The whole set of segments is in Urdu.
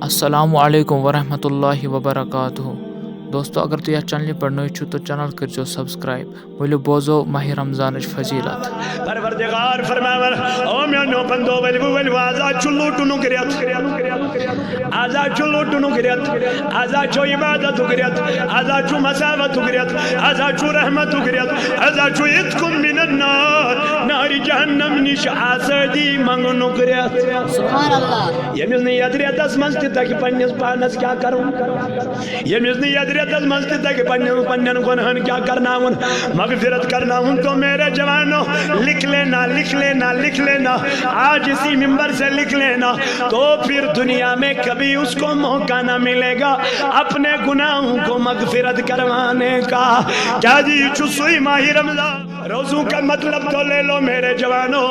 السلام علیکم ورحمۃ اللہ وبرکاتہ دوستو اگر تُہۍ یتھ چینلہِ پٮ۪ٹھ نٔے چھِو تہٕ چینل کٔرۍزیو سبسکرایب ؤلِو بوزو ماہِ رمضانٕچ فضیٖلت پروردگار فرماوان او میانو بندو ولو آزاد چھُ لوٗٹنُک رٮ۪تھ آزاد چھُ لوٗٹنُک رٮ۪تھ آزاد چھُ عبادتُک رٮ۪تھ آزاد چھُ مساوتُک رٮ۪تھ آزاد چھُ رحمتُک رٮ۪تھ آزاد چھُ عتقُم من النار نارِ جہنم نِش آزٲدی منٛگنُک رٮ۪تھ سبحان اللہ ییٚمِس نہٕ یتھ رٮ۪تس منٛز تہِ تگہِ پننِس پانس کیٛاہ کرُن ییٚمِس نہٕ یتھ رٮ۪تس منٛز تہِ تگہِ پننٮ۪ن گۄنہن کیٛاہ کرناوُن مغفرت کرناؤں تو میرے جوانوں لکھ لینا لکھ لینا لکھ لینا آج اسی ممبر سے لکھ لینا تو پھر دنیا میں کبھی اس کو موقع نہ ملے گا اپنے گناہوں کو مغفرت کروانے کا کیا جی سوئی ماہ رمضان روزوں کا مطلب تو لے لو میرے جوانوں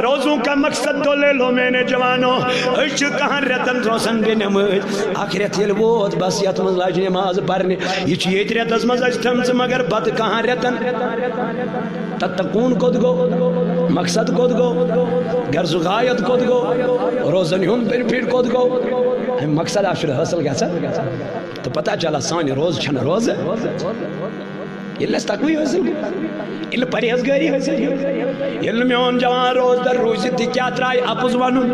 روزوں کا مقصد تو لے لو میرے جوانوں اچھ کہاں رتن روزن بے نماز آخرت یل ووت بس یت من لاج نماز پرنے یہ یت رتس مز تھمز مگر بد کہاں رتن تتقون کود گو مقصد کود گو غرض غایت کود گو روزن ہن پھر کود گو مقصد آشر حاصل گژھا تو پتہ چلا سانہِ روز چھن روز ییٚلہِ اَسہِ تقوی حٲصِل ییٚلہِ پرہیزگٲری حٲصِل ییٚلہِ میون جوان روزدار روٗزِتھ تہِ کیٛاہ ترٛایہِ اَپُز وَنُن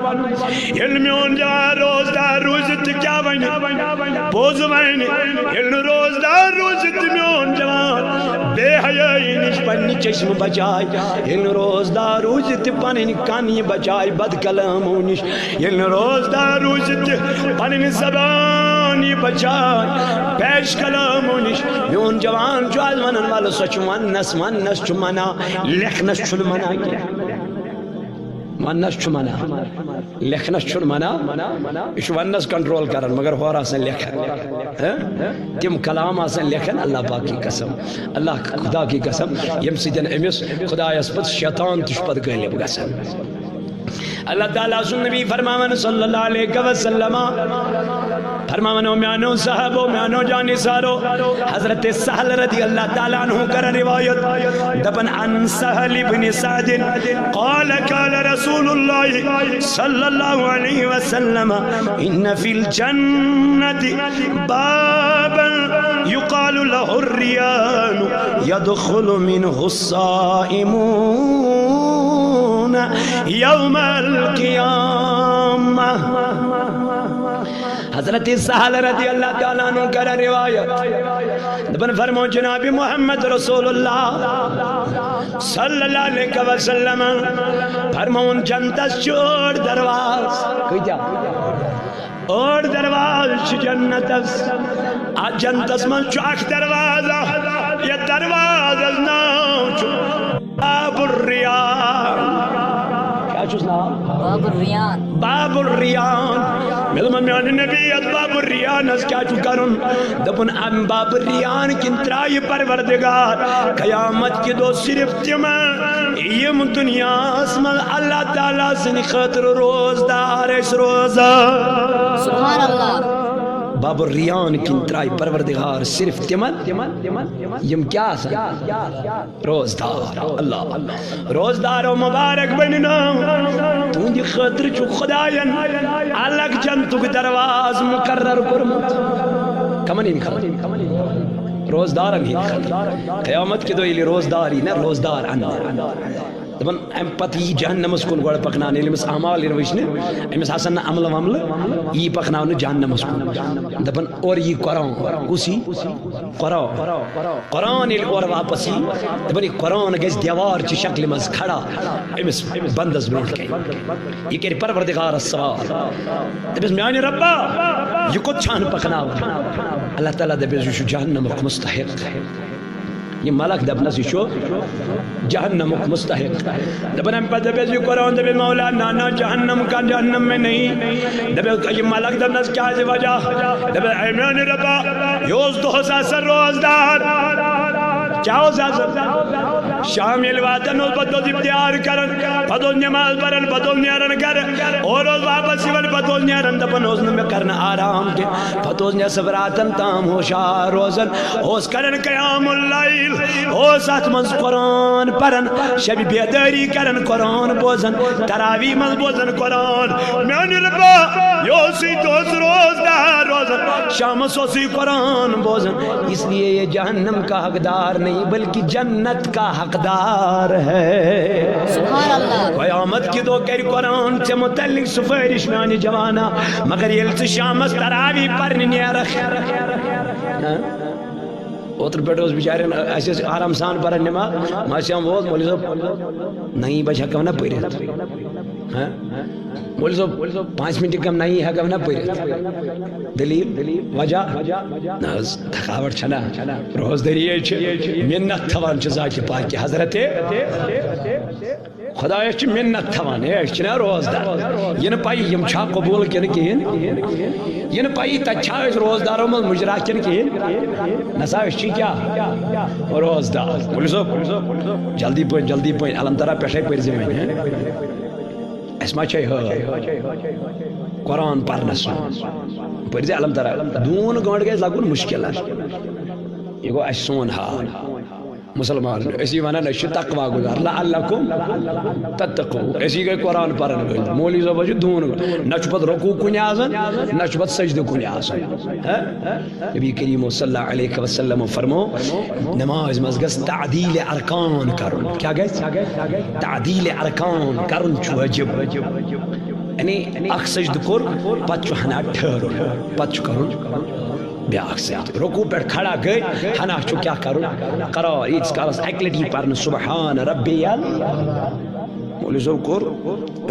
ییٚلہِ میون جوان روزدار روٗزِتھ تہِ کیٛاہ وَنہِ پوٚز وَنہِ ییٚلہِ نہٕ روزدار روٗزِتھ تہِ میون جوان بے حیٲیی نِش پنٛنہِ چشمہٕ بچاے ییٚلہِ نہٕ روزدار روٗزِتھ تہِ پنٕنۍ کَن یہِ بچاے بد کلامو نِش ییٚلہِ نہٕ روزدار روٗزِتھ تہِ پنٕنۍ زبان یہِ بچاے پیش کلامو نِش میون جوان چھُ آز ونن وَلہٕ سۄ چھُ وننس چھُ منع لیکھنس چھُنہٕ منع کینٛہہ وننس چھُ منع لیکھنس چھُنہٕ منع یہِ چھُ وننس کنٹرول کران مگر ہورٕ آسان لیکھان تِم کلام آسان لیکھان اللہ پاک کی قسم اللہ خدا کی قسم ییٚمہِ سۭتۍ أمِس خدایس پتہٕ شیطان تہِ چھُ پتہٕ غٲلب گژھان اللہ تعالیٰ سُنٛد نبی فرماوان صلی اللہ علیہ وسلم فرماوان میانو صحابو میانو جانسارو حضرت سہل رضی اللہ تعالیٰ عنہ کر روایت دپن عن سہل بن سعد قال قال رسول اللہ صلی اللہ علیہ وسلم ان فی الجنة بابا يقال له الریان يدخل منه الصائمون یوم القیامہ حضرت سہل رضی اللہ تعالیٰ عنہ کر روایت دبن فرمو جناب محمد رسول اللہ صلی اللہ علیہ وسلم فرمون جنتس چوڑ درواز اور درواز جنتس آج جنتس من چاک دروازہ یہ دروازہ نام چو باب الریان باب الریان باب الریان ملما میان نبیت باب الریان اس کیا چھو کرن دپن ام باب الریان کن ترائی پروردگار قیامت کی دو صرف تیمہ یم دنیا اسمال اللہ تعالیٰ سن خطر روزدار اس روزہ سبحان اللہ باب الریان کن ترائی پروردگار صرف تیمن یم کیا سن روزدار اللہ روزدار و مبارک بننا تو دی خطر چو خداین الگ جنتو دروازه مقرر کرمت کمانی میخواد روزدار میخواد قیامت کی دو ایلی روزداری نه روزدار اندر دپن ام پتہ یہ جہنمس کن گوڑ پکنانے امس اعمال وچھنے امس آسن نہ عمل ومل یہ پکناؤ جہنمس کن دپن اور یہ قرآن کسی قرآن اور واپس دپن یہ قرآن گز دیوار چی شکل مز کھڑا امس بندس برونٹ کے یہ کر پروردگار سوال دپس میانی ربا یہ کت چھان پکناؤ اللہ تعالیٰ دپس یہ جہنم مستحق یہ ملک دپنس یہ جہنم مستحق دپن ام پتہ دپس یہ قرآن دپس مولا نانا جہنم کا جہنم میں نہیں دپس یہ ملک دپنس کیا وجہ دپس اے میانی ربا یہ اس دو سا روزدار کیا ہو شام یل واتن پتہ ابتیار کرن پتہ نماز پڑھن پتہ نیرن گھر اور واپس یون پتہ نیرن دپن اوس نہ مےٚ کرنا آرام کی پتہ نصف راتن تام ہوشیار روزن اوس کرن قیام اللیل اوس ات منز قرآن پرن شب بیداری کرن قرآن بوزن تراویح منز بوزن قرآن میانہ ربا یہ سیت اوس روزدار روزن شامس اوسی قرآن بوزن اس لیے یہ جہنم کا حقدار نہیں بلکہ جنت کا حقدار ہے سبحان اللہ قیامت کی دو کر قرآن سے متعلق سفارش میانہ جوانا مگر یل سے شامس تراویح پرن نیرخ اوتر پہ بچارن اس آرام سان پرن نماز ماشام ووت مولوی صاحب نہیں بچ ہکو نا پرت مولوی صاحب 5 منٹ کم نہیں ہکو نا پرت دلیل وجہ تھکاوٹ چھنا روزداری منت تھوان ذات پاک حضرت خدا منت تھوان یہ روزدار یہ پائی یم چھا قبول کن کہین یہ پائی تچھا روزداروں من مجرا کن کہین نسا کیا روزدار مولوی صاحب جلدی پہ علم ترا پہ پرزی وین اس ما قرآن پرنس پرزی علم ترا دون گنٹ گئے لگن مشکل یہ گو اس سون حال مسلمان اسی ونان اس تقوی گزار لعلکم تتقو اسی گئے قرآن پرن گئے مولوی صاحب چھ دون نہ پت رکوع کن آسان نہ پت سجدہ کن آسان نبی کریم صلی اللہ علیہ وسلم فرمو نماز مز گژھ تعدیل ارکان کرن کیا گژھ تعدیل ارکان کرن چھ واجب یعنی اخ سجدہ کور پت چھ ہنا ٹھہرن پت چھ کرن بیاکھ سجدہ رکوع پہ کھڑا گئے ہنا چھ کیا کرن قرار ایتس کالس اکلٹی پرن سبحان ربی مولوی صاحب کور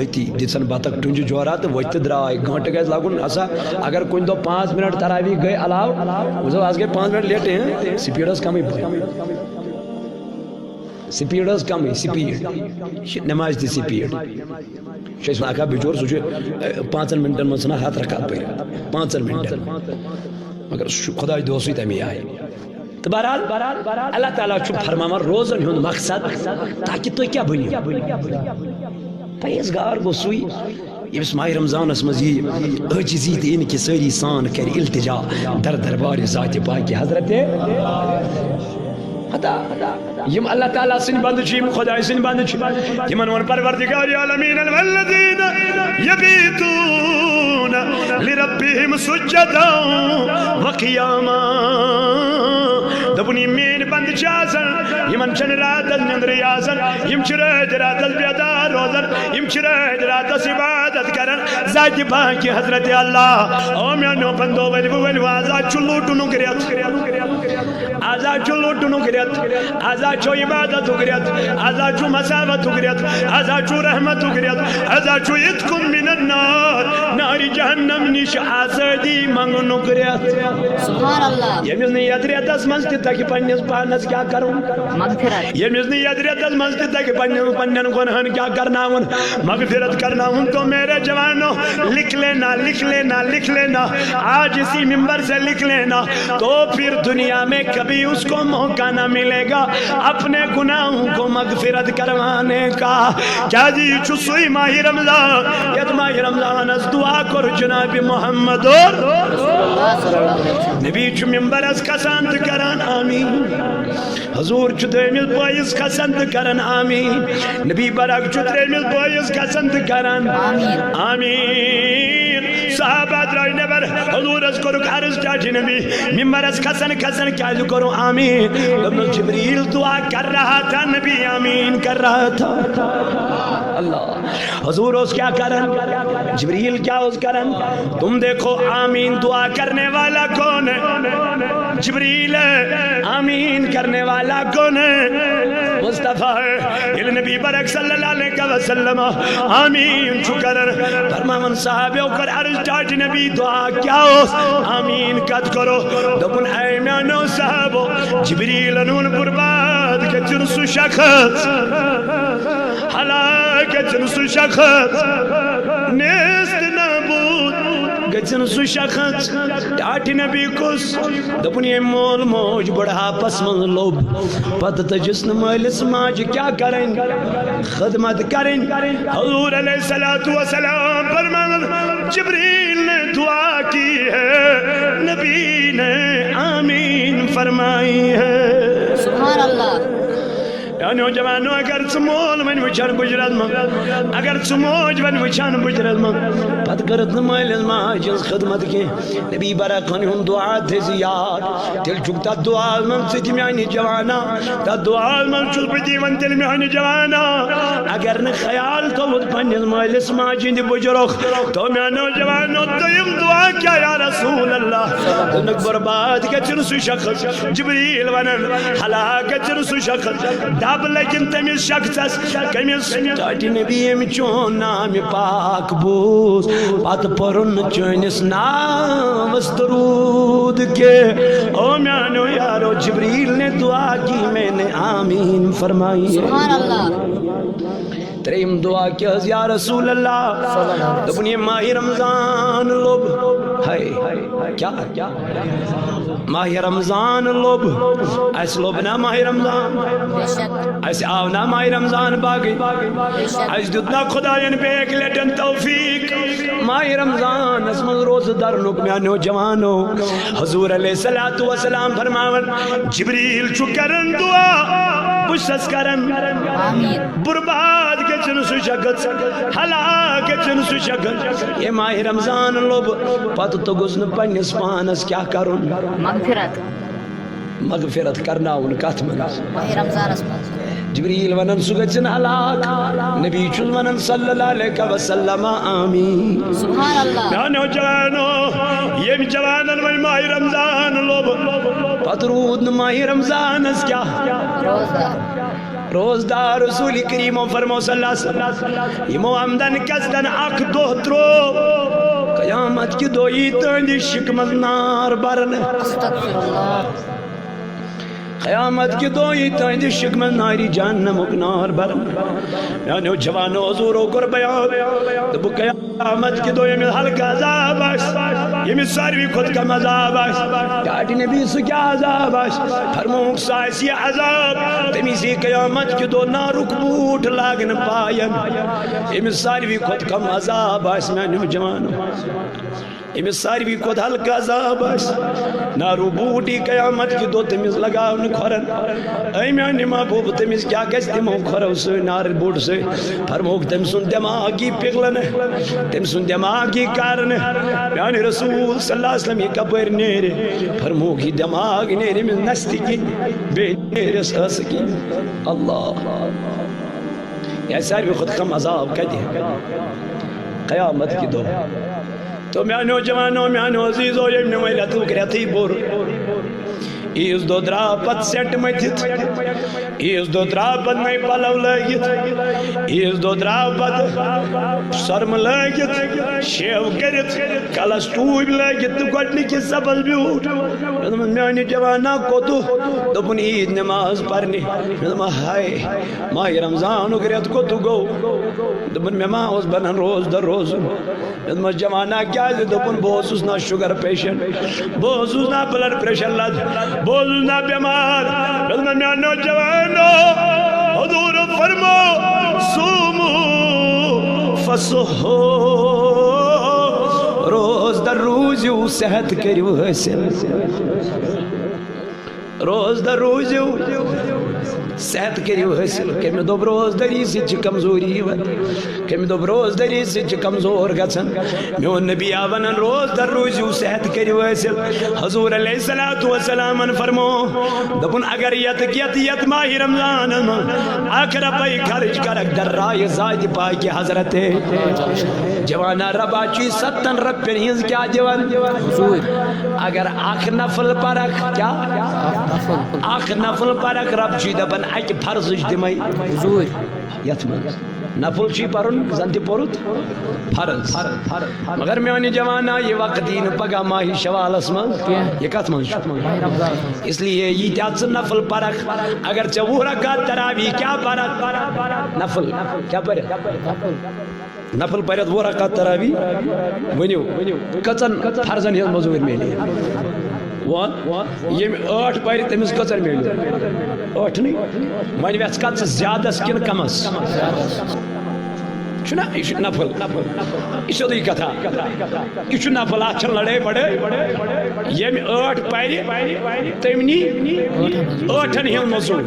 اتی دتن بطخ ٹنج جورا تو وت درائے گھنٹہ گئے لگن اسا اگر کن دو 5 منٹ تراویح گئے علاو وہ آج گئے 5 منٹ لیٹ ہیں سپیڈس کم سپیڈس کم سپیڈ نماز تی سپیڈ شیخ آقا بچور سوچے 5 منٹن من سنا 7 رکعت پہ 5 منٹن مگر خدا دوستی تمی آئی تو بہرحال اللہ تعالیٰ چھو فرماما روزن ہون مقصد تاکہ تو کیا بنی پریزگار گو سوئی یمس ماہ رمضان اس مزی عجزی تے ان کی ساری سان کر التجا در دربار ذات پاک حضرت یم اللہ تعالیٰ سن بند چیم خدا سن بند چیم یمن ون پروردگار عالمین الذین یبیتون لربهم سجدا وقیاما دپن مین بند چاسن یمن چن رات نندر یاسن یم چرد رات بیدار روزن یم چرد رات عبادت کرن ذات پاک حضرت اللہ او میانو بندو ول آزاد چھ لوٹنو گریت آزاد چھ لوٹنو گریت آزاد چھ عبادت گریت آزاد چھ مساوت گریت آزاد چھ رحمت گریت آزاد چھ اتکم من النار نار جہنم نش آزادی منگنو گریت سبحان اللہ یمس نی یدریتس منز تہ تک پننس پانس کیا کروں مغفرت یمس نی یدریتس منز تہ تک پنن گناہن کیا کرناون مغفرت کرناون تو میرے جوانوں لکھ لینا آج اسی ممبر سے لکھ لینا تو پھر دنیا میں کبھی اس کو موقع نہ ملے گا اپنے گناہوں کو مغفرت کروانے کا کیا جی چسوئی ماہ رمضان ید ماہ رمضان از دعا کر جناب محمد اور نبی چو ممبر از کسانت کران آمین حضور چو دیمیل بوائیز کسانت کران آمین نبی برک چو دیمیل بوائیز کسانت کران آمین صحابہ درائی نبر حضور از کرو عرض چاچی نبی ممبر از کسن کیا جو کرو آمین ابن جبریل دعا کر رہا تھا نبی آمین کر رہا تھا اللہ حضور اس کیا کرن جبریل کیا اس کرن تم دیکھو آمین دعا کرنے والا کون ہے جبریل آمین کرنے والا کون ہے مصطفیٰ ہے نبی برک صلی اللہ علیہ وسلم آمین شکر فرمان صحابہ کر عرض چاچ نبی دعا کیا ہو آمین قد کرو دبن اے میانو صحابو جبریل انون برباد کے جنسو شخص حلاک جنسو شخص نیست نابود گژھن سُہ شخص ٹاٹھ نبی کُس دوٚپُن ییٚمۍ مول موج بُڑھاپس منٛز لوٚب پتہٕ تٔجِس نہٕ مٲلِس ماجہِ کیٛاہ کَرٕنۍ خدمت کریں حضور علیہ الصلوۃ والسلام فرمایا جبریل نے دعا کی ہے نبی نے آمین فرمائی ہے سبحان اللہ نوجوانو اگر ژٕ مول وۄنۍ وٕچھان بُجرس منٛز اگر ژٕ موج وۄنۍ وٕچھان بُجرس منٛز پتہٕ کٔرٕتھ نہٕ مٲلِس ماجہِ ہٕنٛز خدمت کینٛہہ نبی برکن ہُنٛد دعا تھٲیزِ یاد تیٚلہِ چھُکھ تتھ دعاہس منٛز ژٕ تہِ میانہِ جوانا تتھ دعاہس منٛز چھُس بہٕ تہِ یِوان تیٚلہِ میانہِ جوانا اگر نہٕ خیال تھوٚوُتھ پننِس مٲلِس ماجہِ ہٕنٛدِ بُجرُک تو میانیو جوانو دوٚیِم دعا کیٛاہ یا رسول اللہ دوٚپنکھ برباد گژھِنہٕ سُہ شخص جبریل ونان ہلاک گژھِنہٕ سُہ شخص دب لگن تمس شخصس کمس ٹاٹھ نبی ییٚمۍ چون نامہِ پاک بوٗز پتہٕ پوٚرُن نہٕ چٲنِس ناوس درود کے او میانو یارو جبریل نے دعا کی میں نے آمین فرمائی سبحان اللہ تریم دعا کیا یا رسول اللہ دوٚپُن یہِ ماہِ رمضان لوٚب ہاے کیا ماہِ رمضان لوٚب اَسہِ لوٚب نا ماہِ رمضان بے شک اَسہِ آو نا ماہِ رمضان باقٕے اَسہِ دیُت نا خۄدایَن بیٚیہِ لٹٮ۪ن توفیٖق ماہِ رمضانس منٛز روزٕ درنُک میانیو جوانو حضور علیہ الصلوۃ والسلام فرماوان جبریل چھُ کران دعا بہٕ چھَس کران آمین برباد گژھِنہٕ سُہ شخص ہلاک گژھِنہٕ سُہ شخص یہِ ماہِ رمضان لوٚب پتہٕ توٚگُس نہٕ پننِس پانس کیٛاہ کرُن مغفرت مغفرت کرناوُن کتھ منٛز ماہ رمضانس منٛز جبریل ونان سُہ گژھِنۍ ہلاک نبی چھُس ونان صلی اللہ علیہ وسلم آمین سبحان اللہ میانیو جوانو ییٚمۍ جوانن وۄنۍ ماہِ رمضان لوٚب پتہٕ روٗد نہٕ ماہِ رمضانس کیٛاہ روزدار روزدار رسول کریمو فرمو صلی اللہ علیہ وسلم یمو عمدن قصدن اکھ دۄہ ترٛوو قیامت کہِ دۄہ یی تُہنٛدِ شِکہٕ منٛز نار برنہٕ استغفر اللہ قیامت کہِ دۄہ یی تُہنٛدِ شِکہٕ منٛز نارِ جہنمُک نار برنہٕ میانیو جوانو حضوٗرو کوٚر بیان دوٚپُکھ قیامت کہِ دۄہ ییٚمِس ہلکہٕ عذاب آسہِ ییٚمِس ساروی کھۄتہٕ کم عذاب آسہِ ٹاٹھ نبی سُہ کیٛاہ عذاب آسہِ فرمووُکھ سُہ آسہِ یہِ عذاب تٔمِس یی قیامت کہِ دۄہ نارُک بوٗٹھ لاگنہٕ پاین ییٚمِس ساروی کھۄتہٕ کم عذاب آسہِ میانیو جوانو ییٚمِس ساروی کھۄتہٕ ہلکہٕ عذاب آسہِ نارو بوٗٹھ یی قیامت کہِ دۄہ تٔمِس لگاونہٕ کھۄرن اے میانہِ محبوٗب تٔمِس کیٛاہ گژھِ تِمو کھۄرو سۭتۍ نارٕ بوٗٹھ سۭتۍ فرمووُکھ تٔمۍ سُنٛد دٮ۪ماغ یی پِگلنہٕ تٔمۍ سُنٛد دٮ۪ماغ یی کرنہٕ میانہِ رسوٗل صلی اللہ علیہ وسلم یہِ کپٲرۍ نیرِ فرمووُکھ یہِ دٮ۪ماغ نیرِ أمِس نستہِ کِنۍ بیٚیہِ نیرٮ۪س ٲسہٕ کِنۍ اللہ یہِ آسہِ ساروی کھۄتہٕ کم عذاب کتہِ قیامت کہِ دۄہ تو میانیو جوانو میانیو عزیزو ییٚمۍ نہٕ وۄنۍ رٮ۪تُک رٮ۪تھٕے بوٚر عیٖذ دۄہ درٛاو پتہٕ سٮ۪ٹ مٔتھِتھ عیٖذ دۄہ درٛاو پتہٕ نٔے پلو لٲگِتھ عیٖذ دۄہ درٛاو پتہٕ سۄرمہٕ لٲگِتھ شیو کٔرِتھ کلس ٹوٗپۍ لٲگِتھ تہٕ گۄڈنِکہِ سبز بیوٗٹھ مےٚ دوٚپمس میانہِ جوانا کوٚتُہ دوٚپُن عیٖد نٮ۪ماز پرنہِ مےٚ دوٚپمس ہاے ماہِ رمضانُک رٮ۪تھ کوٚتُہ گوٚو دوٚپُن مےٚ ما اوس بنان روزدر روزُن مےٚ دوٚپمس جوانا کیٛازِ دوٚپُن بہٕ اوسُس نا شُگر پیشنٹ بہٕ اوسُس نا بلڈ پریشر لد بہٕ اوسُس نا بٮ۪مار مےٚ دوٚپمس میانیو جوانو حضوٗر فرمو صوٗموٗ فصحو روزدر روٗزِو صحت کٔرِو حٲصِل روزدر روٗزِو صحت کٔرِو حٲصِل کٔمہِ دوٚپ روزدٔری سۭتۍ چھِ کمزوری یِوان کٔمہِ دوٚپ روزدٔری سۭتۍ چھِ کمزور گژھان میون نبی آو ونان روزدر روٗزِو صحت کٔرِو حٲصِل حضوٗر علیہ الصلوۃ والسلامن فرمو دوٚپُن اگر یتھ ماہِ رمضانس منٛز اکھ رۄپے خرچ کرکھ در رایہِ ذاتہِ پاکہِ حضرت جوانا ربا چھُے 7 رۄپین ہٕنٛز کیٛاہ دِوان اگر اکھ نفل پرکھ کیٛاہ اکھ نفل پرکھ رب چھُے دپان اکہِ فرضٕچ دِمے یتھ منٛز نفل چھُے پرُن زن تہِ پوٚرُتھ فرض مگر میانہِ جوانا یہِ وقت یی نہٕ پگاہ ماہِ شوالس منٛز یہِ کتھ منٛز چھُ اس لیے ییٖتیٛاہ ژٕ نفل پرکھ اگر ژےٚ 20 رکعت تراویح کیٛاہ پرکھ نفل کیٛاہ پرکھ نفل پرت وہ رکعت تراوی ونیو کچن فرضن ہز مزور میلی یم 8 پہ تمس کچن میلو 8 نہیں ون ویس کت زیادہ کن کمس چھنا یہ نفل یہ سیودی کتھا یہ نفل ات لڑائی بڑے یم 8 پہ تم نی 8 ہن مزور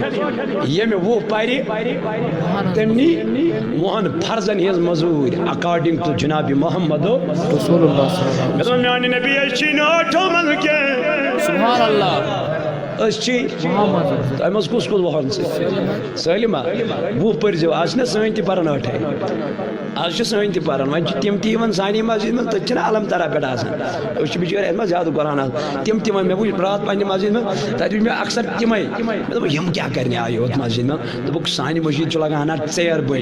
یم 20 پہ تم نی 10 فرضن ہز مزور اکارڈنگ ٹو جناب محمد رسول اللہ صلی اللہ علیہ وسلم میان نبی اچھی 8 من کے سبحان اللہ تم کس کس وہن سلما وہ پرزو آج نا سن تہ پران 8 آج سن تہ پران ون تم تہ سانی مسجد من تک علم ترا پہ آسان بچار ات زیادہ قرآن تم تہ مے وچ رات پنہ مسجد من تتہ وچ مے اکثر تمے یم کیا کرنے آئے یوت مسجد من دپک سانہ مسجد لگان ژیر بن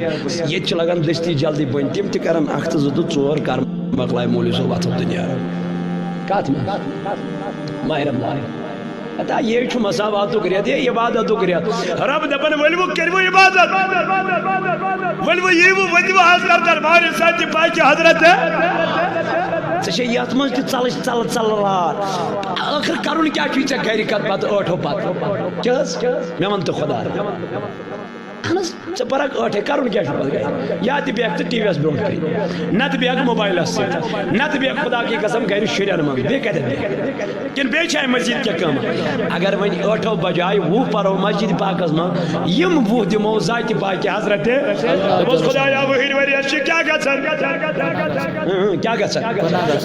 یہ لگان دستی جلدی بن تم تہ کران 1 تہ 2 تہ 4 کر مکلائے مولوی صاحب وتھو دنیا کت ماہ رمضان اتا یہ چھو مساوات ریت یہ عبادت ریت رب دپن ولو کرو عبادت ولو یہ ودو حضرت دربار ساتھ پاک حضرت ژے یت من تہ ژل رات آخر کرن کیا چھ ژے گھر کت پتہ 8 پتہ کیاز مے ون تو خدا ژے پرک 8 کرن کیا چھ پتہ یا تہ بیک ٹی وی اس برونٹ کن نت بیک موبائل اس نت بیک خدا کی قسم گھر شرین من بے کتہ کن بے چھ مسجد کیا کم اگر ون 8 بجائے 20 پرو مسجد پاکس من یم 20 دمو ذات پاک حضرت بس خدایا وہیر وریس کیا گژھن کیا گژھن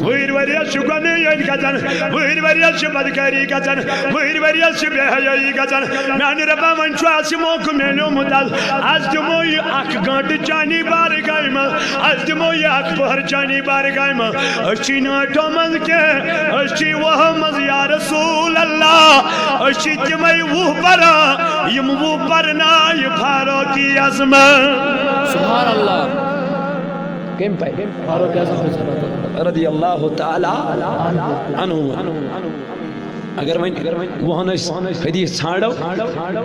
وہیر وریس گن یل گژھن وہیر وریس بدکاری گژھن وہیر وریس بے حیائی گژھن میان ربا ون چھ اس موقع میلو مدل از دمو یہ 1 گھنٹہ چانی بارگاہ من از دمو یہ 1 پہر چانی بارگاہ من اچھی 8 من کے اچھی وہ مز یا رسول اللہ اچھی تمہیں وہ پرا یم وہ پرنا یہ فاروقی اعظم سبحان اللہ کم پہ فاروق اعظم رضی اللہ تعالی عنہ اگر وہن حدیث ژھانڈو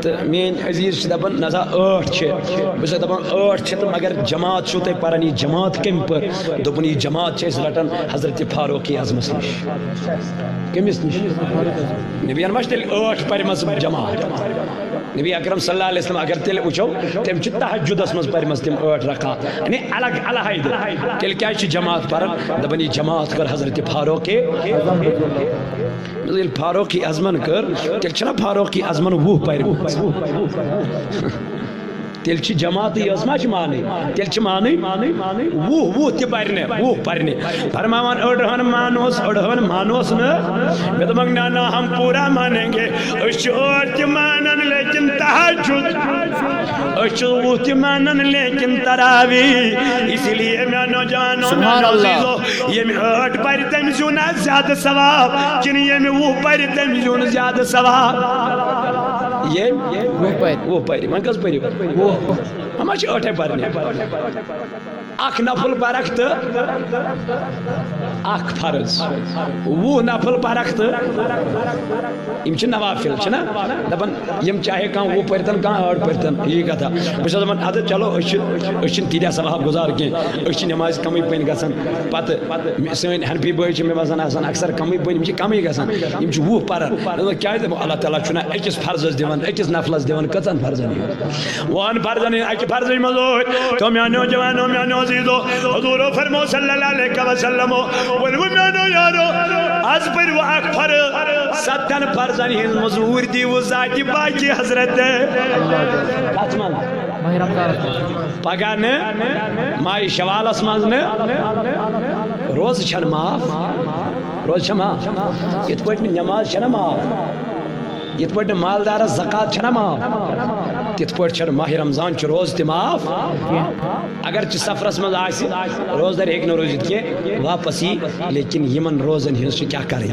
تو مین عزیز دپان نسا 8 بس دپان 8 تو مگر جماعت چھو تھی پران یہ جماعت کم پر دپن یہ جماعت رٹان حضرت فاروق اعظمس نش کمس نش نبیان ما تیل 8 پرمز جماعت نبی اکرم صلی اللہ علیہ وسلم اگر تیل وچھو تم چھ تہجدس مز پرمز تم 8 رکعات یعنی الگ علیحدہ تیل کیا جماعت پران دپان یہ جماعت کر حضرت فاروق فاروقی اعظمن کر تیل چھنا فاروقی اعظمن وہ پیر تیل چھ جماعت یزما چھ مانے تیل چھ مانے وہ تہ پرنے فرماوان اڑہن مانوس نا میں دپک نا ہم پورا مانیں گے اچھ اور تہ مانن لیکن تہجد اچھ وہ تہ مانن لیکن تراوی اسی لیے میں نوجوانوں عزیزو یم 8 پر تم زون زیادہ ثواب کن یم وہ پر تم زون زیادہ ثواب یہ وہ پیر من کس پیر وہ ہم 8 پرنے 1 نفل پرک تو 1 فرض وہ نفل پرک تو یم چھ نوافل چھنا دپن یم چاہے کان وہ پرتن کان 8 پرتن یہ کتھا بس دپن اد چلو اچھ تیریا ثواب گزار کی اچھ نماز کمی پن گژھن پتہ سن حنفی بھائی چھ مے باسان آسان اکثر کمی پن چھ کمی گژھن یم چھ وہ پرن کیا اللہ تعالیٰ چھنا اکس فرضس دیوان اکس نفلس دیوان کتن فرضن وان فرضن اکہ فرض مزود تو میانو جوانو میانو عزیزو حضور فرمو صلی اللہ علیہ وسلم ولو میانو یارو از پر وہ 1 فرض 7 فرضن ہن مزور دی وہ ذات باقی حضرت کاتمان ماہ رمضان پگہ نے ماہ شوالس مز نے روز چھن معاف روز چھن معاف یت پٹ نماز چھن معاف یت پٹ مالدار زکات چھن معاف تت پٹ چھن ماہ رمضان چھ روز تہ معاف اگر چھ سفرس مز آس روزدار ہیک نہ روزت کی واپس لیکن یمن روزن ہنس کیا کریں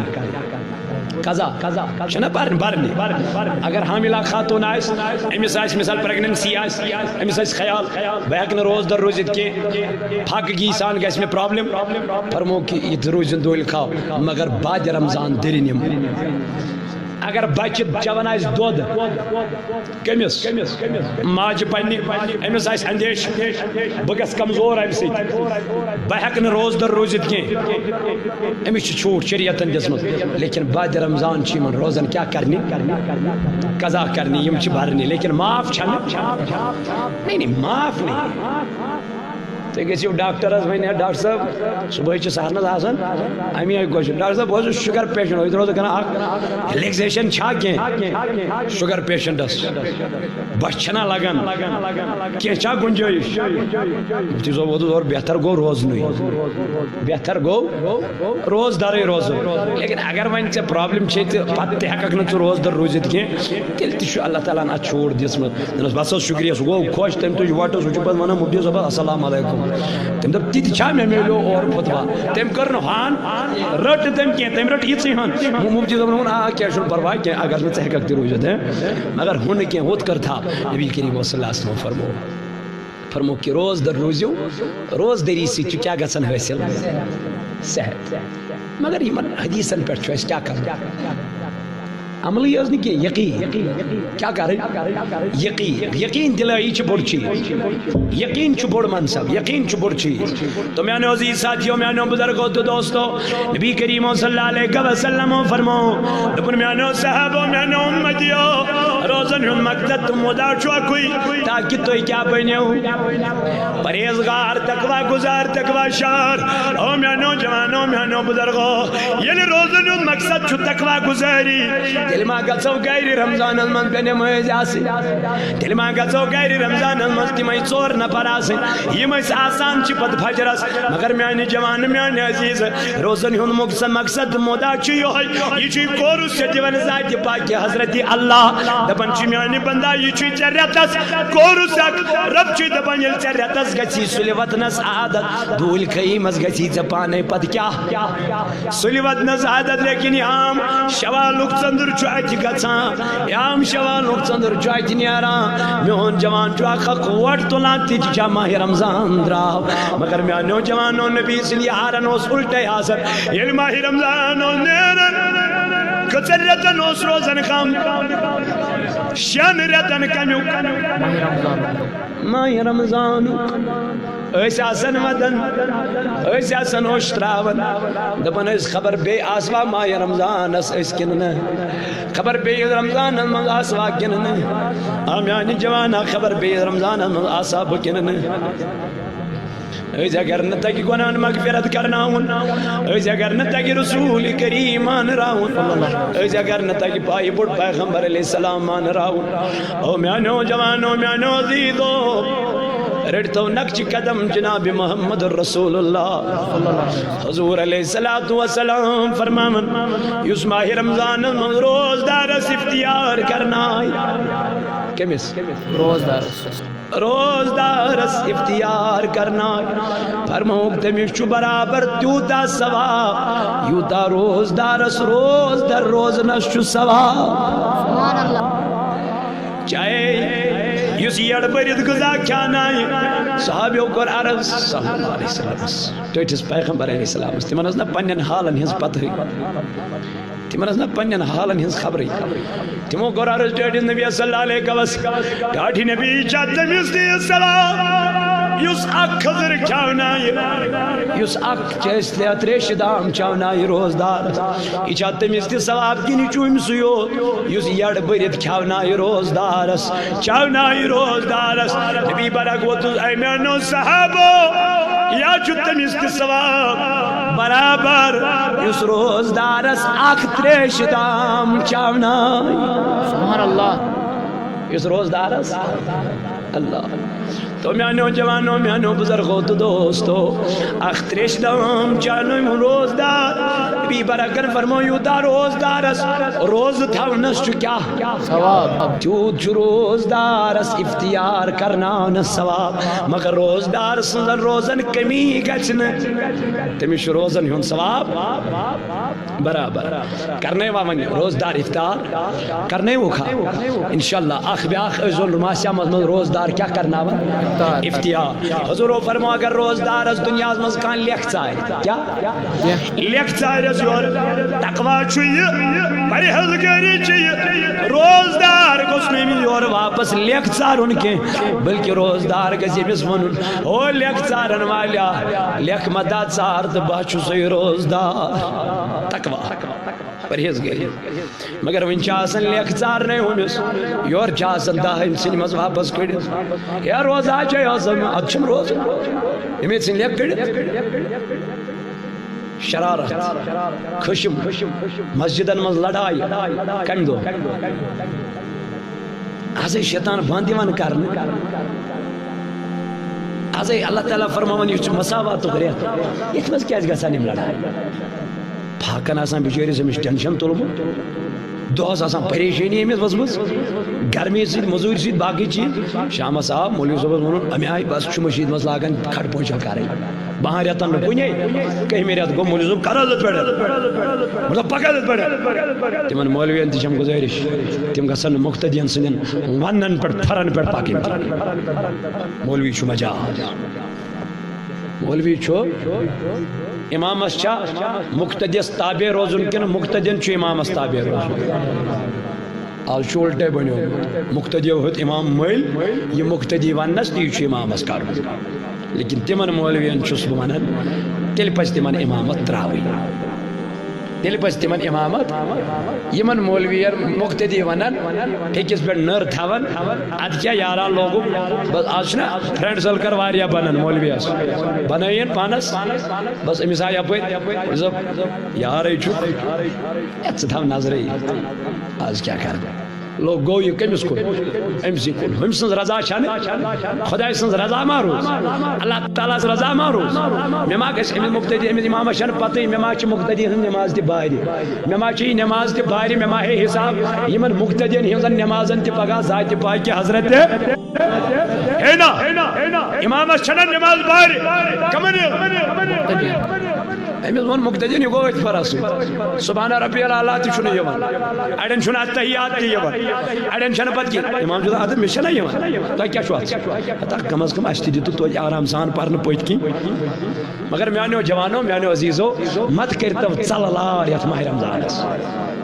قضا چھنا برنی اگر حاملہ خاتون آس امس آس مثال پریگننسی آس امس آس خیال بہ ہیک نہ روزدار روزت کی پھک گی سان گژھِ مےٚ پرابلم فرمو کہ یہ روزن دول کھاو مگر بعد رمضان درنم اگر بچہ چوان آس دود کمس ماجہ پنہ امس آس اندیش بہ گژھٕ کمزور امہ سۭتۍ بہ ہیٚکہٕ نہٕ روزدر روزت کینٛہہ امس چھِ چھوٹ شریعتن دِژمٕژ لیکن بعد رمضان چھ یمن روزن کیا کرنی قضا کرنی یم چھ بھرنی لیکن معاف چھنہ نہیں معاف نہیں تھی گھو ڈاکٹرس ون ڈاکٹر صاحب صبح سہرنس آسان امی آئی کوشش ڈاکٹر صاحب بہت شُگر پیشنٹ یہ روز کران ریلیکسیشن چھا کی شُگر پیشنٹس بس چھنا لگان کی چھا گنجائش مفتی صاحب ووت اور بہتر گو روزنی بہتر گو روز دارے روز لیکن اگر ون ے پرابلم چھ تو پتہ تہ ہیکھ نہ روز در روزت کی تیل تہ اللہ تعالیٰ ات چھوڑ دِژمٕژ دپس بس شکریہ سہ گو خوش تم تُج وٹ سہ پتہ ونان مفتی صاحب السلام علیکم تم دپ تی چھا مے ملو اور فتوا تم کر نہ ہان رٹ تم کی تم رٹ یہ ہان مفتی صاحب ون آ کیا چھُنہٕ پرواے کی اگر نہ ژٕ ہیککھ تہِ روزت مگر ہُہ نہٕ کینٛہہ ہُتھ کر تھا نبی کریم صلی اللہ علیہ وسلم فرمو کہ روز در روزیو روز دری سی کیا گژھان حاصل صحت مگر یمن حدیثن پہ کیا کر عملی یوز نہیں کی یقین کیا کریں یقین دلائی چھ بڑ چیز یقین چھ بڑ منصب یقین چھ بڑ چیز تو میانو عزیز ساتھیوں میانو بزرگوں تو دوستو نبی کریم صلی اللہ علیہ وسلم فرمو دپن میانو صحابو میانو امتیو روزن ہم مقصد تم مدا چھو کوئی تاکہ تو کیا بنیو پریزگار تقوی گزار تقوی شار او میانو جوانو میانو بزرگوں یعنی روزن ہم مقصد چھو تقوی گزاری دل ما گژھو گھرِ رمضانس منٛز پے نمٲز آسٕنۍ دل ما گژھو گھرِ رمضانس منٛز تِمے ژور نفر آسٕنۍ یِم أسۍ آسان چھِ پتہٕ فجرس مگر میانہِ جوان میانہِ عزیز روزن ہُنٛد مقصد مُدا چھُ یِہوے یہِ چھُے کورُس ژےٚ دِوان ذاتہِ پاکہِ حضرتِ اللہ دپان چھُ میانہِ بندا یہِ چھُے ژےٚ رٮ۪تس کورُس اکھ رب چھُے دپان ییٚلہِ ژےٚ رٮ۪تس گژھی سُلہِ وتنس عادت دوٗلۍ خٲیٖمس گژھی ژےٚ پانے پتہٕ کیاہ سُلہِ وتنس عادت لیکن یام شوالُک ژٔنٛدٕر چھُ اتہِ گژھان یام شوالُک ژٔنٛدٕر چھُ اتہِ نیران میون جوان چھُ اکھ اکھ ووٹ تُلان تِتہِ چھا ماہِ رمضان درٛاو مگر میانیو جوانو نبی سٕنٛدِ یارن اوس الٹے آسان ییٚلہِ ماہِ رمضان اوس نیران کٔژن رٮ۪تن اوس روزان کم شٮ۪ن رٮ۪تن کمیُک ماہِ رمضانُک أسۍ آسان ودان أسۍ آسان ہوش تراوان دپان أسۍ خبر بیٚیہِ آسوا ماہِ رمضانس أسۍ کِنہٕ نہٕ خبر بیٚیہِ رمضانن منٛز آسوا کِنہٕ نہٕ آ میانہِ جوانا خبر بیٚیہِ رمضانن منٛز آسا بہٕ کِنہٕ نہٕ أسۍ اگر نہٕ تگہِ گۄناہن مغفرت کرناوُن أسۍ اگر نہٕ تگہِ رسوٗل کریم مانراوُن أسۍ اگر نہٕ تگہِ پایہِ بوٚڑ پیغمبر علیہ السلام مانراوُن او میانیو جوانو میانیو عزیزو رٹتو نقش قدم جناب محمد رسول اللہ حضور علیہ السلام فرماون یس ماہ رمضان من روزدارس اختیار کرنا کمس روزدارس اختیار کرنا فرموک تمس چھ برابر تیوتا ثواب یوتا روزدارس روز در روزنس چھ ثواب چاہے یس یڑ برد غذا کھانائے صحابیو کر عرض صلی اللہ علیہ وسلم ٹیٹس پیغمبر علیہ السلام تمن ٲس نہ پننٮ۪ن حالن ہنٛز پتہٕ تمن ٲس نہ پننٮ۪ن حالن ہنٛز خبرٕے تمو کوٚر عرض ٹیٹس نبی صلی اللہ علیہ وسلم ٹاٹھی نبی چھا تٔمِس دِیِو سلام یُس اکھ خضر کھیاونایہِ یُس اکھ تریشہِ دام کھیاونایہِ روزدارس یہِ چھا تٔمِس تہِ ثواب کِنہٕ یہِ چھُ أمسٕے یوت یُس یڑ بٔرِتھ کھیاونایہِ روزدارس چاونایہِ روزدارس نبی برک ووتُس اے میانیو صحابو یا چھُ تٔمِس تہِ ثواب برابر یُس روزدارس اکھ تریشہِ دام کھیاونایہِ سبحان اللہ یُس روزدارس اللہ تو میانو جوانو میانو بزرگو تو دوستو اکھ تریش دام چانو روزدار نبی برکن فرمایو دا روزدارس روز تھاونس چھُ کیا ثواب تیوت چھُ روزدارس اختیار کرناونس ثواب مگر روزدار سنزن روزن کمی گژھِ نہٕ تٔمِس چھُ روزن ہُنٛد ثواب برابر کرنے وا ون روزدار افطار کرنے وہ کھا انشاءاللہ اکھ بیاکھ ٲسۍزون ماسیا منٛز روزدار کیا کرناون افتیاح حضور فرمو اگر روزدار اس دنیا مز کان لیکھ ژارِ کیا لیکھ ژارس یور تقوا چھُ یہِ پرہیزگٲری چھِ یہِ روزدار گوٚژھ نہٕ أمِس یور واپس لیکھ ژارُن کینٛہہ بلکہ روزدار گژھِ أمِس وَنُن او لیکھ ژارن والیا لیکھ مدا ژار تہٕ بہٕ چھُسے روزدار تقوا پرہیزگٲری مگر وۄنۍ چھِ آسان لیکھ ژارنے ہُمِس یورٕ چھِ آسان دَہ أمۍ سٕنٛدِ منٛز واپس کٔڑِتھ ہے روزا چھے آسان اَدٕ چھُم روزان أمۍ ژھٕنۍ لیکھ کٔڑِتھ شرارت خشم مسجدن منٛز لڑاے کمہِ دۄہ آزے شیطان بنٛد یِوان کرنہٕ آزے اللہ تعالیٰ فرماوان یہِ چھُ مساواتُک رٮ۪تھ یتھ منٛز کیٛازِ گژھان یِم لڑایہِ پھاکن آسان بِچٲرِس أمِس ٹٮ۪نشن تُلمُت دۄہس آسان پریشٲنی أمِس ؤژھمٕژ گرمی سۭتۍ موٚزوٗرۍ سۭتۍ باقٕے چیٖز شامس آو مولوی صٲبس ووٚنُن اَمہِ آیہِ بس چھُ مٔشیٖد منٛز لاگان کھڑ پوچھا کَرٕنۍ 12 رٮ۪تن نہٕ کُنے کٔہمہِ رٮ۪تہٕ گوٚو مولوی صٲب کر حضرت پٮ۪ٹھ مطلب پکہ حضرت پٮ۪ٹھ تِمن مولوِین تہِ چھم گُزٲرِش تِم گژھن نہٕ مُختدین سٕنٛدٮ۪ن وننن پٮ۪ٹھ پھرن پٮ۪ٹھ پکٕنۍ مولوی چھُ مجاز مولوی چھُ امامس چھا مُختدِس تابع روزُن کِنہٕ مُختدین چھُ امامس تابع روزُن آز چھُ اُلٹے بنیومُت مُختدیو ہیوٚت امام مٔلۍ یہِ مُختدی وننس تی چھُ امامس کرُن لیکن تِمن مولوِین چھُس بہٕ ونان تیٚلہِ پزِ تِمن امامت تراوٕنۍ تیٚلہِ پزِ تِمن امامت یِمن مولوِین مُختدی ونان أکِس پٮ۪ٹھ نٔر تھاوان ادٕ کیٛاہ یاران لوگُم بس آز چھُنہ فرینڈ سرکل واریاہ بنان مولوِیس بنٲیِن پانس بس أمِس آو یپٲرۍ یارے چھُ ژٕ تھاو نظرے آز کیٛاہ کرٕ لوگ گوٚو یہِ کٔمِس کُن أمسٕے کُن ہُمہِ سٕنٛز رضا چھنہٕ خۄداے سٕنٛز رضا ما روٗز اللہ تعالیٰ ہس رضا ما روٗز مےٚ ما گژھِ أمِس مُختدی أمِس امامس چھنہٕ پتہٕے مےٚ ما چھِ مُختدی ہٕنٛز نٮ۪ماز تہِ بارِ مےٚ ما چھِ یہِ نٮ۪ماز تہِ بارِ مےٚ ما ہے حساب یِمن مُختدین ہٕنٛزن نٮ۪مازن تہِ پگاہ ذاتہِ پاکہِ حضرت ہے نا امامس چھنہٕ نٮ۪ماز بارِ کمن أمِس ووٚن مُختدین یہِ گوٚو أتھۍ فرس سۭتۍ سبحانہ ربی العلیٰ تہِ چھُنہٕ یِوان اڑٮ۪ن چھُنہٕ اتحیات تہِ یِوان اڑٮ۪ن چھنہٕ پتہٕ کینٛہہ امام چھُ دپان ادٕ مےٚ چھنہ یِوان تۄہہِ کیٛاہ چھُ اتھ کم از کم اسہِ تہِ دِتو توتہِ آرام سان پرنہٕ پٔتۍ کِنۍ مگر میانیو جوانو میانیو عزیٖزو مت کٔرتو ژلہٕ لار یتھ ماہِ رمضانس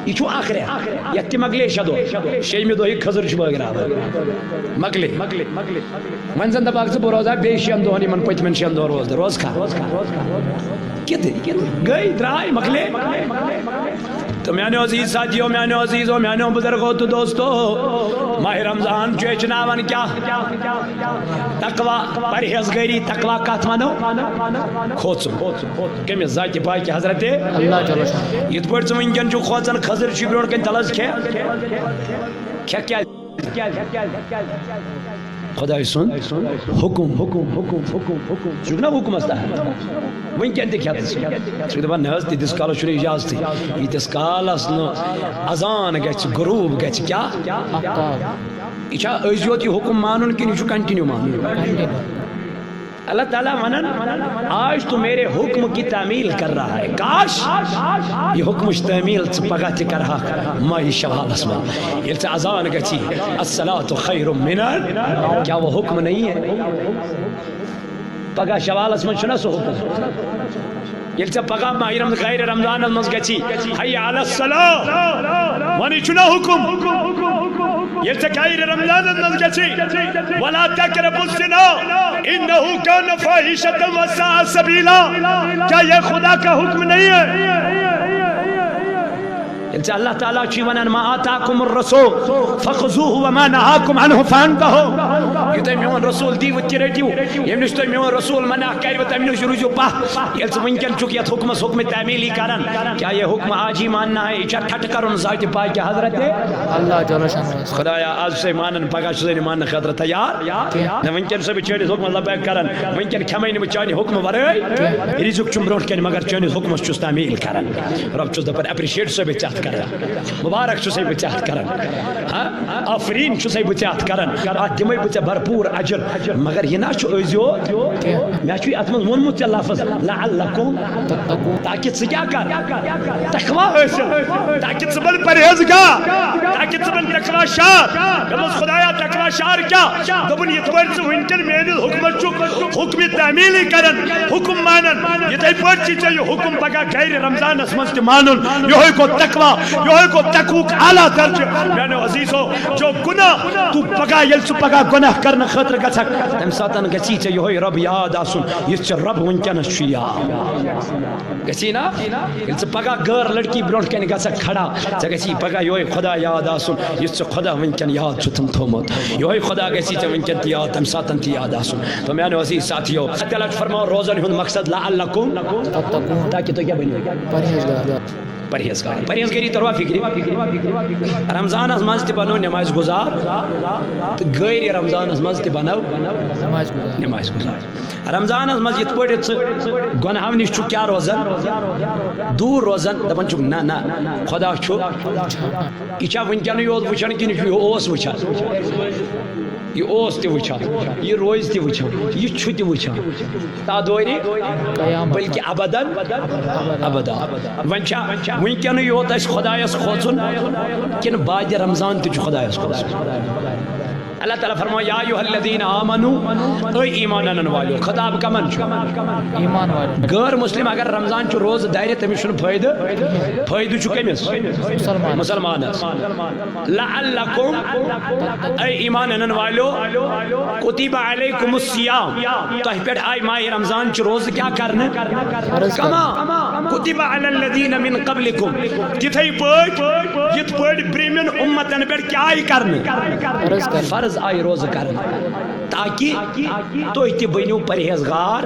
یہ چھُ اکھ رٮ۪تھ یتھ تہِ مۄکلے 6 دۄہ 6مہِ دۄہ یہِ خٔزٕر چھُ بٲگراوان مۄکلے وۄنۍ زن دپاکھ ژٕ بہٕ روزٕ ہا بیٚیہِ 6 دۄہن یِمن پٔتمٮ۪ن 6 دۄہن روزدٕ روزکھا گٔے درٛاے مۄکلے تو میانیو عزیز ساتھیو میانیو عزیزو میانیو بزرگو تو دوستو ماہ رمضان چھُ ہیٚچھناوان کیٛاہ تقوا پرہیزگٲری تقوا کتھ ونو کھوژُن کٔمِس ذاتہِ پاکہِ حضرت یِتھ پٲٹھۍ ژٕ وٕنکٮ۪ن چھُ کھوژان خٔزٕر چھُ برونٛٹھ کَنہِ تلس کھےٚ کیٛازِ خۄداے سُنٛد حُکُم ژٕ چھُکھ نا حُکمس تحت وٕنکٮ۪ن تہِ کھٮ۪تھ ژٕ چھُکھ دپان نہ حظ تیٖتِس کالس چھُنہٕ اِجازتٕے ییٖتِس کالس نہٕ اذان گژھِ غروٗب گژھِ کیٛاہ یہ چھا أزۍ یوت یہ حکم مانن کن یہ کنٹینیو مانن اللہ تعالیٰ ونن آج تو میرے حکم کی تعمیل کر رہا ہے کاش یہ حکمچ تعمیل پگہ تہ کرہا ماہ شوالس من ییٚلہِ ژےٚ اذان گژھی الصلاۃ خیر من کیا وہ حکم نہیں ہے پگہ شوالس من چھُنہ سُہ حکم ییٚلہِ ژےٚ پگہ ماہ غیر رمضانس منٛز گژھی حی علی الصلاۃ وۄنۍ چھُنہ حکم ییٚلہِ ژےٚ غیر رمضانس منٛز گژھی ولا تقربوا الزنا انه كان فاحشة وساء سبیلا کیا یہ خدا کا حکم نہیں ہے ییٚلہِ اللہ تعالیٰ چھُ ونان ما آتاکم الرسول فخذوه وما نهاکم عنه فانتهوا یہِ تۄہہِ میون رسول دیٖوٕ تہِ رٔٹِو ییٚمہِ نِش تۄہہِ میون رسول منع کَرِوٕ تَمہِ نِش روٗزِو پاہ ییٚلہِ ژٕ وٕنکٮ۪ن چھُکھ یتھ حُکمس حُکمِ تعمیٖلی کران کیا یہ حکم آج ہی ماننا ہے یہِ چھا ٹھٹہٕ کرُن ذاتہِ پاکہِ حضرت خدایا آز چھُسے مانان پگاہ چھُسے نہٕ ماننہٕ خٲطرٕ تیار نہ وٕنکٮ۪ن چھُسے بہٕ چٲنِس حُکمس لبیک کران وٕنکٮ۪ن کھٮ۪مے نہٕ بہٕ چانہِ حُکمہٕ ورٲے رِزق چھُم برونٛٹھ کَنہِ مگر چٲنِس حُکمس چھُس تعمیٖل کران رۄب چھُس دپان ایپرِشیٹ چھُسے بہٕ ژےٚ کران مبارک چھُسے بہٕ ژےٚ اَتھ کران آفریٖن چھُسے بہٕ ژےٚ اَتھ کران اَتھ دِمے بہٕ ژےٚ بھرپوٗر اجر مگر یہِ نا چھُ ٲسۍزیو مےٚ چھُے اَتھ منٛز ووٚنمُت ژےٚ لفظ لعلکم تاکہِ ژٕ کیٛاہ کر تقوا حٲصِل تاکہِ ژٕ بن پرہیزگار تاکہِ ژٕ بن تقوا شار دوٚپمَس خۄدایا تقوا شار کیٛاہ دوٚپُن یِتھ پٲٹھۍ ژٕ وٕنکٮ۪ن میٲنِس حُکمس چھُکھ حُکمہِ تعمیٖلی کران حُکم مانان یِتھَے پٲٹھۍ چھِ ژےٚ یہِ حُکم پگاہ گرِ رمضانس منٛز تہِ مانُن یِہوے گوٚو تقوا یِہوے گوٚو تقوُک اعلیٰ درجہٕ میانیو عزیٖزو جو گُناہ تو پگاہ ییٚلہِ ژٕ پگاہ گۄناہ کرنہٕ خٲطرٕ گژھکھ تمہِ ساتہٕ گژھی ژےٚ یِہوے رب یاد آسُن یُس ژےٚ رب وٕنکٮ۪نس چھُ یاد گژھی نا ییٚلہِ ژٕ پگاہ غٲر لڑکی برونٛٹھ کَنہِ گژھکھ کھڑا ژےٚ گژھی پگاہ یِہوے خۄدا یاد آسُن یُس ژےٚ خۄدا وٕنکٮ۪ن یاد چھُتھن تھوٚومُت یِہوے خۄدا گژھی ژےٚ وٕنکٮ۪ن تہِ یاد تمہِ ساتہٕ تہِ یاد آسُن تو میانیو عزیٖز ساتھیو اللہ تعالیٰ چھُ فرماوان روزن ہُنٛد مقصد لعلکم تاکہِ تُہۍ کیٛاہ بٔنِو پرہیزگار پرہیزگٲری تروا فکرِ رمضانس منٛز تہِ بنو نٮ۪مازِ گُزار تہٕ غٲرِ رمضانس منٛز تہِ بنو نٮ۪مازِ گُزار رمضانس منٛز یِتھ پٲٹھۍ ژٕ گۄنہو نِش چھُکھ کیٛاہ روزان دوٗر روزان دپان چھُکھ نہ نہ خۄدا چھُ یہِ چھا وٕنکٮ۪نٕے یوت وٕچھان کِنہٕ یہِ اوس وٕچھان یہ اوس تہِ وٕچھان یہ روزِ تہِ وٕچھان یہ چھُ تہِ وٕچھان تا دورِ بلکہِ ابدن ابدا وۄنۍ چھا وٕنکٮ۪نٕے یوت اَسہِ خۄدایس کھوژُن کِنہٕ بعدِ رمضان تہِ چھُ خۄدایس کھوژُن اللہ تعالیٰ فرماو یا ایھا الذین آمنو اے ایمان انن والیو خطاب کمن چھُ ایمان والے غٲر مسلم اگر رمضان چھُ روزٕ دارِ تٔمِس چھُنہٕ فٲیدٕ چھُ کٔمِس مُسلمانس لعلکم اے ایمان انن والیو کتب علیکم الصیام تۄہہِ پٮ۪ٹھ آیہِ ماہِ رمضان چہِ روزٕ کیٛاہ کرنہٕ کما کتب علی الذین من قبلکم تِتھے پٲٹھۍ یِتھ پٲٹھۍ برٛونٛمٮ۪ن اُمتن پٮ۪ٹھ کیٛاہ آیہِ کرنہٕ فرض آیہِ روزٕ کرنہٕ تاکہِ تُہۍ تہِ بٔنِو پرہیزگار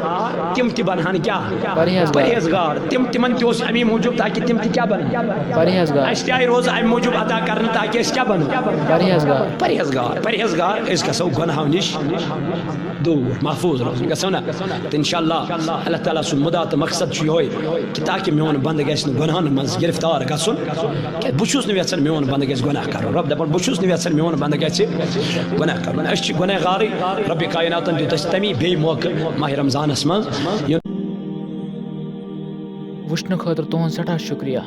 تِم تہِ بنہن کیٛاہ پرہیزگار تِمن تہِ اوس امی موٗجوٗب تاکہِ تِم تہِ کیٛاہ بنن اَسہِ تہِ آیہِ روزٕ امہِ موٗجوٗب ادا کرنہٕ تاکہِ أسۍ کیٛاہ بنو پرہیزگار أسۍ گژھو گۄنہو نِش دوٗر محفوٗظ روزُن گژھو نا تہٕ انشاء اللہ اللہ تعالیٰ سُنٛد مُدا تہٕ مقصد چھُ یِہوے کہِ تاکہِ میون بنٛدٕ گژھِ نہٕ گۄنہن منٛز گرفتار گژھُن کیٛازِ بہٕ چھُس نہٕ یژھان میون بنٛدٕ گژھِ گۄناہ کرُن رب دپان بہٕ چھُس نہٕ یژھان میون بنٛدٕ گژھِ گۄناہ کرُن أسۍ چھِ گۄناہ گارٕے ربِ کایناتن دیُت اَسہِ تمی بیٚیہِ موقعہٕ ماہِ رمضانس منٛز وٕچھنہٕ خٲطرٕ تُہُنٛد سٮ۪ٹھاہ شُکریہ